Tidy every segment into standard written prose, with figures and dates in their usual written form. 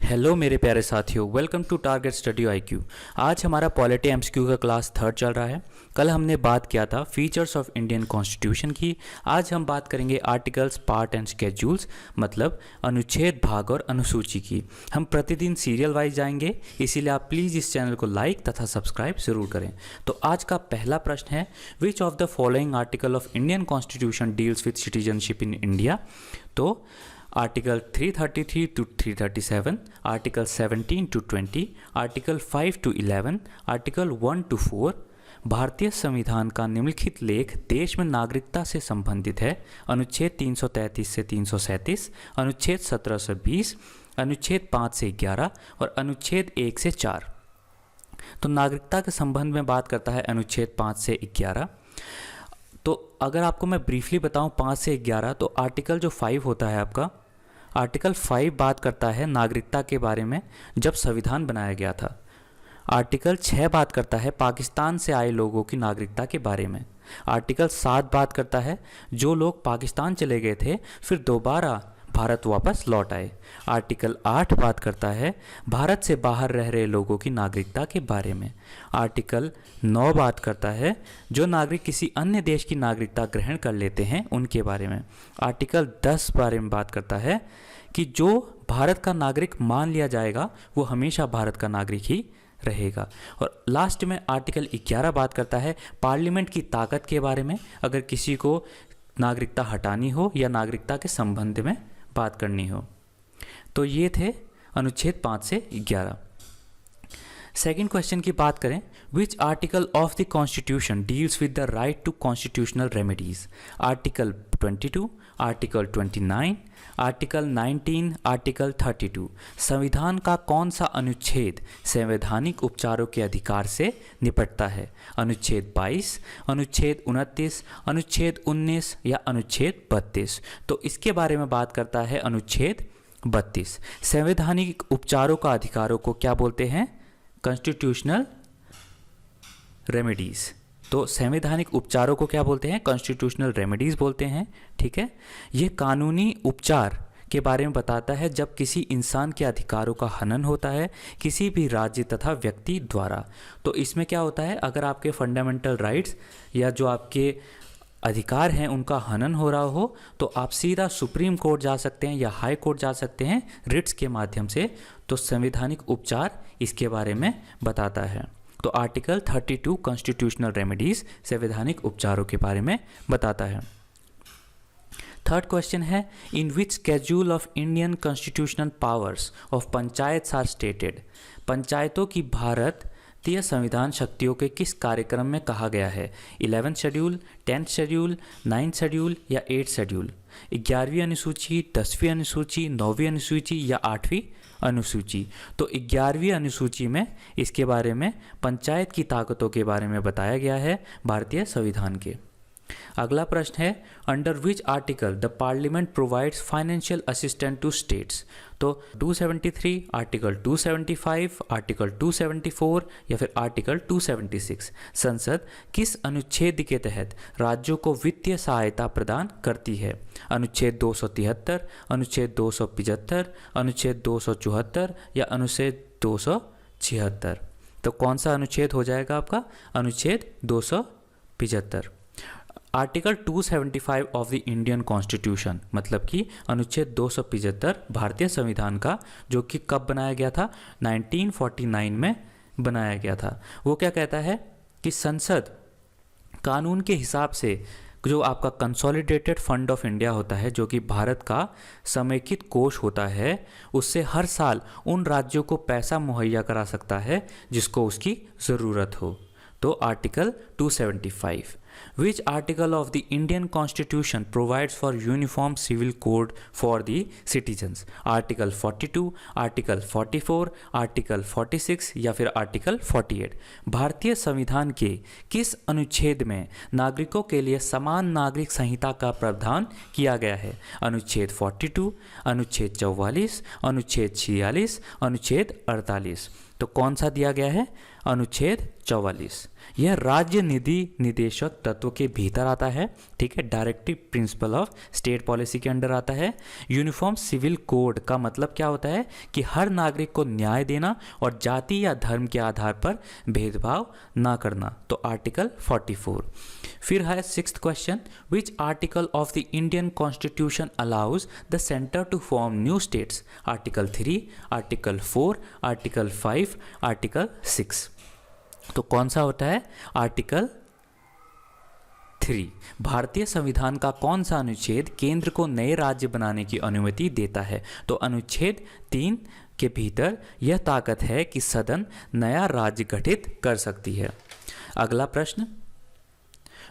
Hello मेरे प्यारे साथियों, welcome to Target Study IQ. आज हमारा पॉलिटी एमसीक्यू का क्लास 3 चल रहा है। कल हमने बात किया था फीचर्स ऑफ इंडियन कॉन्स्टिट्यूशन की। आज हम बात करेंगे आर्टिकल्स, पार्ट एंड स्केड्यूल्स, मतलब अनुच्छेद, भाग और अनुसूची की। हम प्रतिदिन सीरियल वाइज जाएंगे, इसीलिए आप प्लीज़ इस चैनल को लाइक तथा सब्सक्राइब जरूर करें। तो आज का पहला प्रश्न है, which of the following article of Indian constitution deals with citizenship in India. तो article 333 to 337, article 17 to 20, article 5 to 11, article 1 to 4। भारतीय संविधान का निम्नलिखित लेख देश में नागरिकता से संबंधित है। अनुच्छेद 333 से 337, अनुच्छेद 17 से 20, अनुच्छेद 5 से 11 और अनुच्छेद 1 से 4। तो नागरिकता के संबंध में बात करता है अनुच्छेद 5 से 11। तो अगर आपको मैं ब्रीफली बताऊं 5 से 11, तो आर्टिकल जो 5 होता है आपका, आर्टिकल 5 बात करता है नागरिकता के बारे में जब संविधान बनाया गया था। आर्टिकल 6 बात करता है पाकिस्तान से आए लोगों की नागरिकता के बारे में। आर्टिकल 7 बात करता है जो लोग पाकिस्तान चले गए थे फिर दोबारा भारत वापस लौट आए। आर्टिकल 8 बात करता है भारत से बाहर रह रहे लोगों की नागरिकता के बारे में। आर्टिकल 9 बात करता है जो नागरिक किसी अन्य देश की नागरिकता ग्रहण कर लेते हैं उनके बारे में। आर्टिकल 10 बारे में बात करता है कि जो भारत का नागरिक मान लिया जाएगा वो हमेशा भारत का नागरिक ही रहेगा। और लास्ट में आर्टिकल 11 बात करता है पार्लियामेंट की ताकत के बारे में, अगर किसी को नागरिकता हटानी हो या नागरिकता के संबंध में बात करनी हो। तो ये थे अनुच्छेद 5 से 11। सेकेंड क्वेश्चन की बात करें, which article of the constitution deals with the right to constitutional remedies. Article 22, article 29, article 19, article 32। संविधान का कौन सा अनुच्छेद संवैधानिक उपचारों के अधिकार से निपटता है। अनुच्छेद 22, अनुच्छेद 29, अनुच्छेद 19 या अनुच्छेद 32। तो इसके बारे में बात करता है अनुच्छेद 32। संवैधानिक उपचारों का अधिकारों को क्या बोलते हैं? Constitutional remedies. तो संवैधानिक उपचारों को क्या बोलते हैं? कॉन्स्टिट्यूशनल रेमेडीज बोलते हैं। ठीक है, ये कानूनी उपचार के बारे में बताता है जब किसी इंसान के अधिकारों का हनन होता है किसी भी राज्य तथा व्यक्ति द्वारा। तो इसमें क्या होता है, अगर आपके फंडामेंटल राइट्स या जो आपके अधिकार हैं उनका हनन हो रहा हो तो आप सीधा सुप्रीम कोर्ट जा सकते हैं या हाई कोर्ट जा सकते हैं रिट्स के माध्यम से। तो संवैधानिक उपचार इसके बारे में बताता है। तो आर्टिकल 32 कॉन्स्टिट्यूशनल रेमेडीज संवैधानिक उपचारों के बारे में बताता है। थर्ड क्वेश्चन है, in which schedule of Indian constitutional powers of panchayat are stated. पंचायतों की भारतीय संविधान शक्तियों के किस कार्यक्रम में कहा गया है? 11th schedule, 10th schedule, 9th schedule या 8th शेड्यूल। 11वीं अनुसूची, 10वीं अनुसूची, 9वीं अनुसूची या 8वीं अनुसूची। तो 11वीं अनुसूची में इसके बारे में पंचायत की ताकतों के बारे में बताया गया है भारतीय संविधान के। अगला प्रश्न है, under which article the parliament provides financial assistance to states. तो 273, आर्टिकल 275, आर्टिकल 274 या फिर आर्टिकल 276। संसद किस अनुच्छेद के तहत राज्यों को वित्तीय सहायता प्रदान करती है? अनुच्छेद 273, अनुच्छेद 275, अनुच्छेद 274 या अनुच्छेद 276। तो कौन सा अनुच्छेद हो जाएगा आपका? अनुच्छेद 275। Article 275 of the Indian constitution, मतलब कि अनुच्छेद 275 भारतीय संविधान का, जो कि कब बनाया गया था? 1949 में बनाया गया था। वो क्या कहता है कि संसद कानून के हिसाब से जो आपका कंसोलिडेटेड फंड ऑफ इंडिया होता है, जो कि भारत का समेकित कोष होता है, उससे हर साल उन राज्यों को पैसा मुहैया करा सकता है जिसको उसकी ज़रूरत हो। तो article 275। Which article of the Indian Constitution provides for uniform civil code for the citizens? Article 42, article 44, article 46 या फिर आर्टिकल 48। भारतीय संविधान के किस अनुच्छेद में नागरिकों के लिए समान नागरिक संहिता का प्रावधान किया गया है? अनुच्छेद 42, अनुच्छेद 44, अनुच्छेद 46, अनुच्छेद 48। तो कौन सा दिया गया है? अनुच्छेद 44, यह राज्य निधि निदेशक तत्व के भीतर आता है, ठीक है, directive principle of state policy के अंडर आता है। यूनिफॉर्म सिविल कोड का मतलब क्या होता है कि हर नागरिक को न्याय देना और जाति या धर्म के आधार पर भेदभाव ना करना, तो आर्टिकल 44। फिर है 6th question, which article of the Indian constitution allows the centre to form new states? Article 3, article 4, article 5, article 6। तो कौन सा होता है? आर्टिकल 3। भारतीय संविधान का कौन सा अनुच्छेद केंद्र को नए राज्य बनाने की अनुमति देता है? तो अनुच्छेद 3 के भीतर यह ताकत है कि सदन नया राज्य गठित कर सकती है। अगला प्रश्न,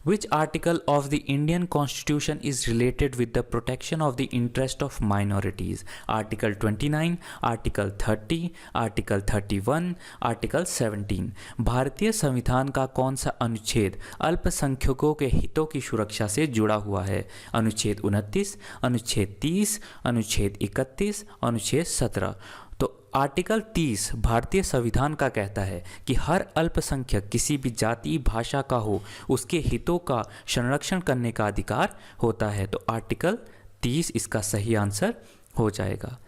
Which article of the Indian Constitution is related with the protection of the interest of minorities? Article 29, Article 30, Article 31, Article 17। भारतीय संविधान का कौन सा अनुच्छेद अल्पसंख्यकों के हितों की सुरक्षा से जुड़ा हुआ है? अनुच्छेद 29, अनुच्छेद 30, अनुच्छेद 31, अनुच्छेद 17। तो आर्टिकल 30 भारतीय संविधान का कहता है कि हर अल्पसंख्यक किसी भी जाति भाषा का हो, उसके हितों का संरक्षण करने का अधिकार होता है। तो आर्टिकल 30 इसका सही आंसर हो जाएगा।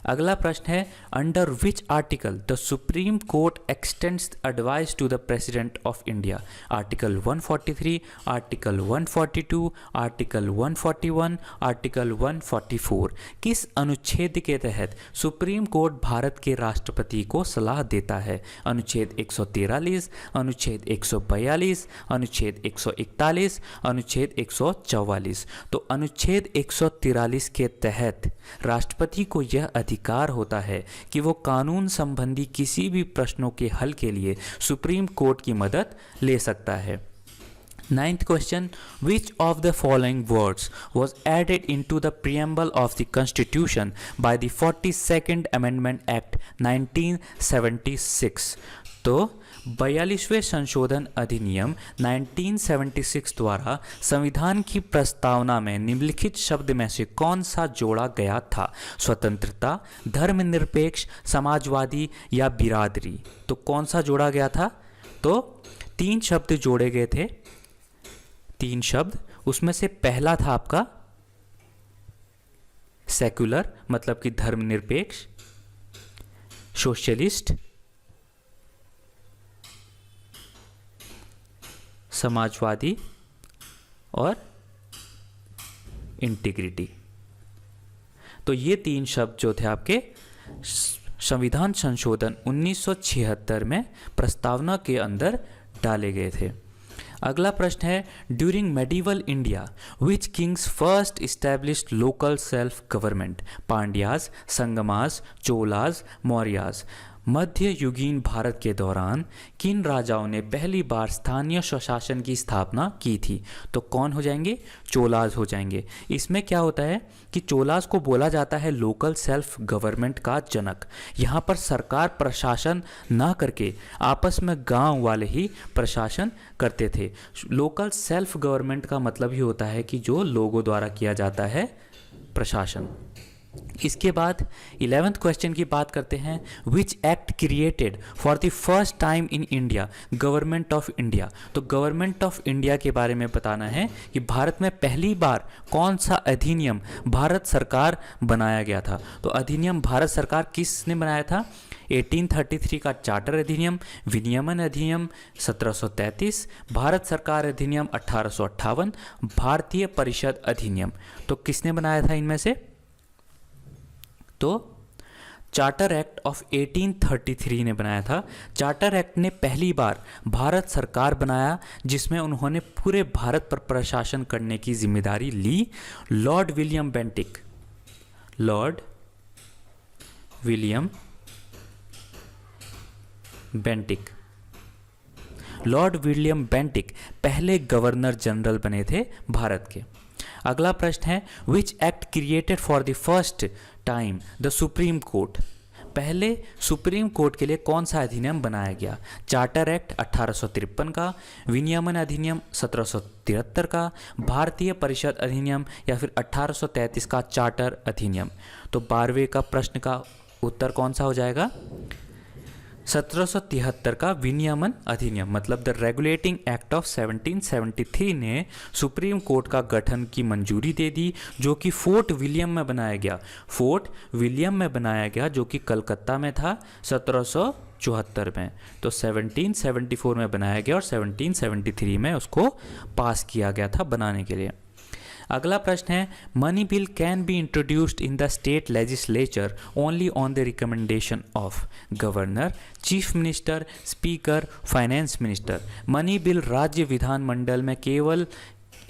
अगला प्रश्न है, under which article the supreme court extends advice to the president of India? Article 143, article 142, article 141, article 144। किस अनुच्छेद के तहत सुप्रीम कोर्ट भारत के राष्ट्रपति को सलाह देता है? अनुच्छेद 143, अनुच्छेद 142, अनुच्छेद 141, अनुच्छेद 144। तो अनुच्छेद 143 के तहत राष्ट्रपति को यह अधिकार होता है कि वो कानून संबंधी किसी भी प्रश्नों के हल के लिए सुप्रीम कोर्ट की मदद ले सकता है। 9th question, which of the following words was added into the preamble of the Constitution by the 42nd Amendment Act 1976? तो 42वें संशोधन अधिनियम 1976 द्वारा संविधान की प्रस्तावना में निम्नलिखित शब्द में से कौन सा जोड़ा गया था? स्वतंत्रता, धर्मनिरपेक्ष, समाजवादी या बिरादरी? तो कौन सा जोड़ा गया था? तो 3 शब्द जोड़े गए थे, 3 शब्द। उसमें से पहला था आपका सेक्युलर, मतलब कि धर्मनिरपेक्ष, सोशलिस्ट, समाजवादी और इंटीग्रिटी। तो ये 3 शब्द जो थे आपके संविधान संशोधन 1976 में प्रस्तावना के अंदर डाले गए थे। अगला प्रश्न है, during medieval India which kings first established local self government? Pandyas, Sangamas, Cholas, Mauryas. मध्य युगीन भारत के दौरान किन राजाओं ने पहली बार स्थानीय स्वशासन की स्थापना की थी? तो कौन हो जाएंगे? चोलाज हो जाएंगे। इसमें क्या होता है कि चोलाज को बोला जाता है लोकल सेल्फ गवर्नमेंट का जनक। यहाँ पर सरकार प्रशासन ना करके आपस में गांव वाले ही प्रशासन करते थे। लोकल सेल्फ गवर्नमेंट का मतलब ही होता है कि जो लोगों द्वारा किया जाता है प्रशासन। इसके बाद 11th क्वेश्चन की बात करते हैं, विच act created for the first time in India government of India? तो गवर्नमेंट ऑफ इंडिया के बारे में बताना है कि भारत में पहली बार कौन सा अधिनियम भारत सरकार बनाया गया था। तो अधिनियम भारत सरकार किसने बनाया था? 1833 का चार्टर अधिनियम, विनियमन अधिनियम 1733, भारत सरकार अधिनियम 1858, भारतीय परिषद अधिनियम। तो किसने बनाया था इनमें से? तो चार्टर एक्ट ऑफ 1833 ने बनाया था। चार्टर एक्ट ने पहली बार भारत सरकार बनाया जिसमें उन्होंने पूरे भारत पर प्रशासन करने की जिम्मेदारी ली। Lord William Bentinck, Lord William Bentinck, Lord William Bentinck पहले गवर्नर जनरल बने थे भारत के। अगला प्रश्न है, which act created for the first time the supreme court? पहले सुप्रीम कोर्ट के लिए कौन सा अधिनियम बनाया गया? चार्टर एक्ट 1853 का, विनियमन अधिनियम 1773 का, भारतीय परिषद अधिनियम या फिर 1833 का चार्टर अधिनियम। तो 12वें का प्रश्न का उत्तर कौन सा हो जाएगा? 1773 का विनियमन अधिनियम मतलब द रेगुलेटिंग एक्ट ऑफ 1773 ने सुप्रीम कोर्ट का गठन की मंजूरी दे दी, जो कि फोर्ट विलियम में बनाया गया। फोर्ट विलियम में बनाया गया जो कि कलकत्ता में था 1774 में। तो 1774 में बनाया गया और 1773 में उसको पास किया गया था बनाने के लिए। अगला प्रश्न है, money bill can be introduced in the state legislature only on the recommendation of governor, chief minister, speaker, finance minister. Money bill राज्य विधानमंडल में केवल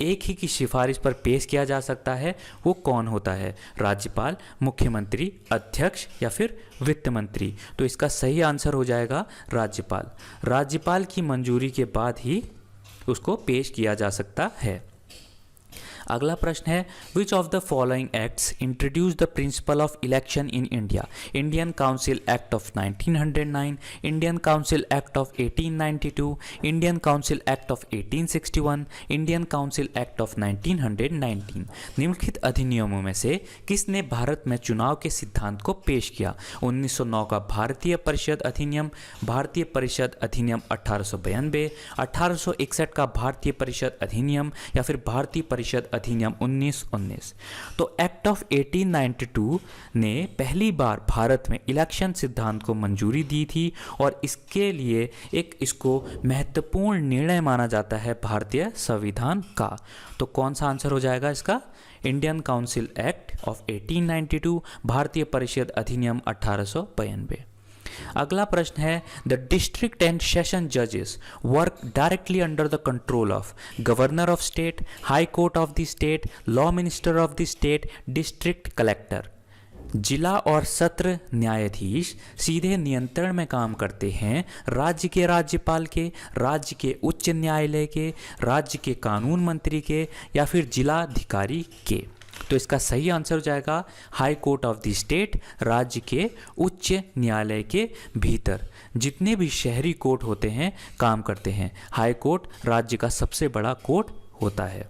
एक ही की सिफारिश पर पेश किया जा सकता है। वो कौन होता है? राज्यपाल, मुख्यमंत्री, अध्यक्ष या फिर वित्त मंत्री। तो इसका सही आंसर हो जाएगा राज्यपाल। राज्यपाल की मंजूरी के बाद ही उसको पेश किया जा सकता है। अगला प्रश्न है, which of the following acts introduce the principle of election in India? Indian council act of 1909, Indian council act of 1892, Indian council act of 1861, Indian council act of 1919। निम्नलिखित अधिनियमों में से किसने भारत में चुनाव के सिद्धांत को पेश किया? 1909 का भारतीय परिषद अधिनियम, भारतीय परिषद अधिनियम 1892, 1861 का भारतीय परिषद अधिनियम या फिर भारतीय परिषद अधिनियम 1919। तो एक्ट ऑफ 1892 ने पहली बार भारत में इलेक्शन सिद्धांत को मंजूरी दी थी और इसके लिए इसको महत्वपूर्ण निर्णय माना जाता है भारतीय संविधान का। तो कौन सा आंसर हो जाएगा इसका? इंडियन काउंसिल एक्ट ऑफ 1892, भारतीय परिषद अधिनियम 1892। अगला प्रश्न है, द डिस्ट्रिक्ट एंड सेशन जजेस work directly under the control of governor of state, high court of the state, law minister of the state, district collector. जिला और सत्र न्यायाधीश सीधे नियंत्रण में काम करते हैं राज्य के राज्यपाल के, राज्य के उच्च न्यायालय के, राज्य के कानून मंत्री के या फिर जिलाधिकारी के। तो इसका सही आंसर हो जाएगा high court of the state, राज्य के उच्च न्यायालय के भीतर जितने भी शहरी कोर्ट होते हैं काम करते हैं। हाई कोर्ट राज्य का सबसे बड़ा कोर्ट होता है।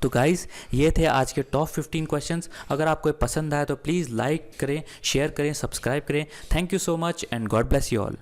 तो गाइज़ ये थे आज के टॉप 15 क्वेश्चंस। अगर आपको पसंद आया तो प्लीज़ लाइक करें, शेयर करें, सब्सक्राइब करें। Thank you so much and God bless you all.